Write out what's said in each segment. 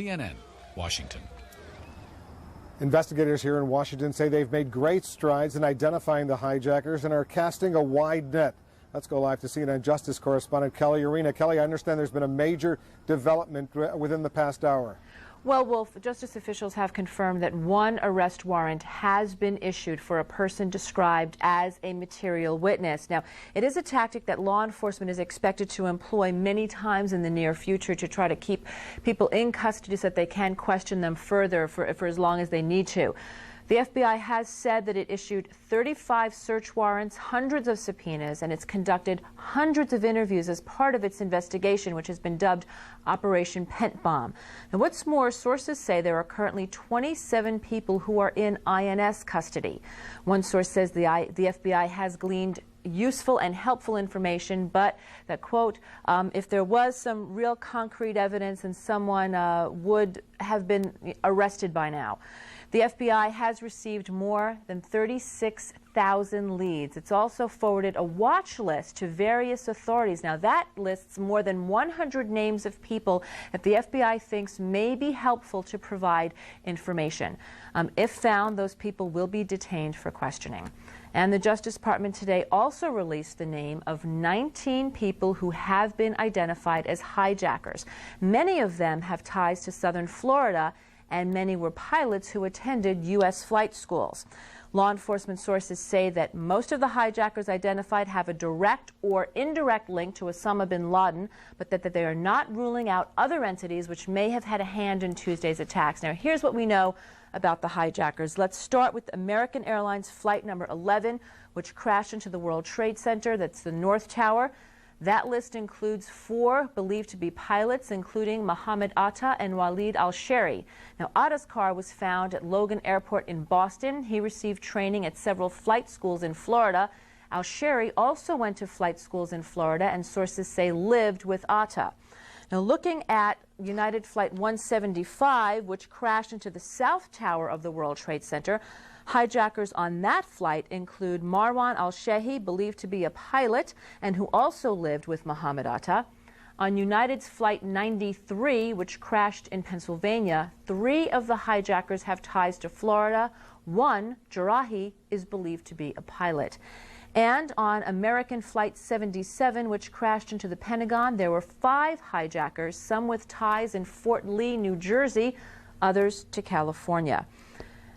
CNN, Washington. Investigators here in Washington say they've made great strides in identifying the hijackers and are casting a wide net. Let's go live to CNN Justice correspondent Kelly Arena. Kelly, I understand there's been a major development within the past hour. Well, Wolf, justice officials have confirmed that one arrest warrant has been issued for a person described as a material witness. Now, it is a tactic that law enforcement is expected to employ many times in the near future to try to keep people in custody so that they can question them further for as long as they need to. The FBI has said that it issued 35 search warrants, hundreds of subpoenas, and it's conducted hundreds of interviews as part of its investigation, which has been dubbed Operation Pent Bomb. And what's more, sources say there are currently 27 people who are in INS custody. One source says the FBI has gleaned useful and helpful information, but that, quote, if there was some real concrete evidence, and someone would have been arrested by now. The FBI has received more than 36,000 leads. It's also forwarded a watch list to various authorities. Now, that lists more than 100 names of people that the FBI thinks may be helpful to provide information. If found, those people will be detained for questioning. And the Justice Department today also released the name of 19 people who have been identified as hijackers. Many of them have ties to southern Florida, and many were pilots who attended U.S. flight schools. Law enforcement sources say that most of the hijackers identified have a direct or indirect link to Osama bin Laden, but that they are not ruling out other entities which may have had a hand in Tuesday's attacks. Now, here's what we know about the hijackers. Let's start with American Airlines flight number 11, which crashed into the World Trade Center. That's the North Tower. That list includes 4 believed to be pilots, including Mohammed Atta and Walid al-Sheri. Now, Atta's car was found at Logan Airport in Boston. He received training at several flight schools in Florida. Al-Sheri also went to flight schools in Florida, and sources say lived with Atta. Now, looking at United Flight 175, which crashed into the South Tower of the World Trade Center, hijackers on that flight include Marwan al-Shehi, believed to be a pilot, and who also lived with Mohammed Atta. On United's Flight 93, which crashed in Pennsylvania, 3 of the hijackers have ties to Florida. One, Jarahi, is believed to be a pilot. And on American Flight 77, which crashed into the Pentagon, there were 5 hijackers, some with ties in Fort Lee, New Jersey, others to California.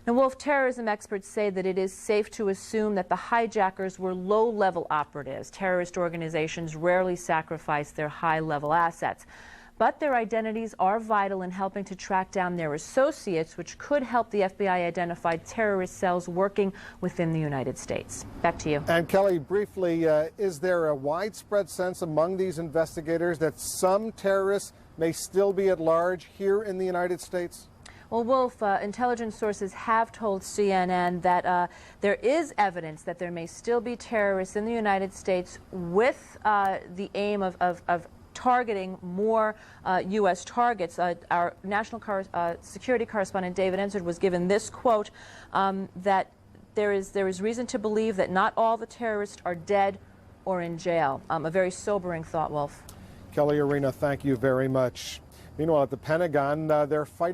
Now, Wolf, terrorism experts say that it is safe to assume that the hijackers were low-level operatives. Terrorist organizations rarely sacrifice their high-level assets. But their identities are vital in helping to track down their associates, which could help the FBI identify terrorist cells working within the United States. Back to you. And Kelly, briefly, is there a widespread sense among these investigators that some terrorists may still be at large here in the United States? Well, Wolf, intelligence sources have told CNN that there is evidence that there may still be terrorists in the United States with the aim of targeting more U.S. targets. Our national security correspondent David Ensard was given this quote, that there is reason to believe that not all the terrorists are dead or in jail. A very sobering thought, Wolf. Kelly Arena, thank you very much. Meanwhile, at the Pentagon, they're fighting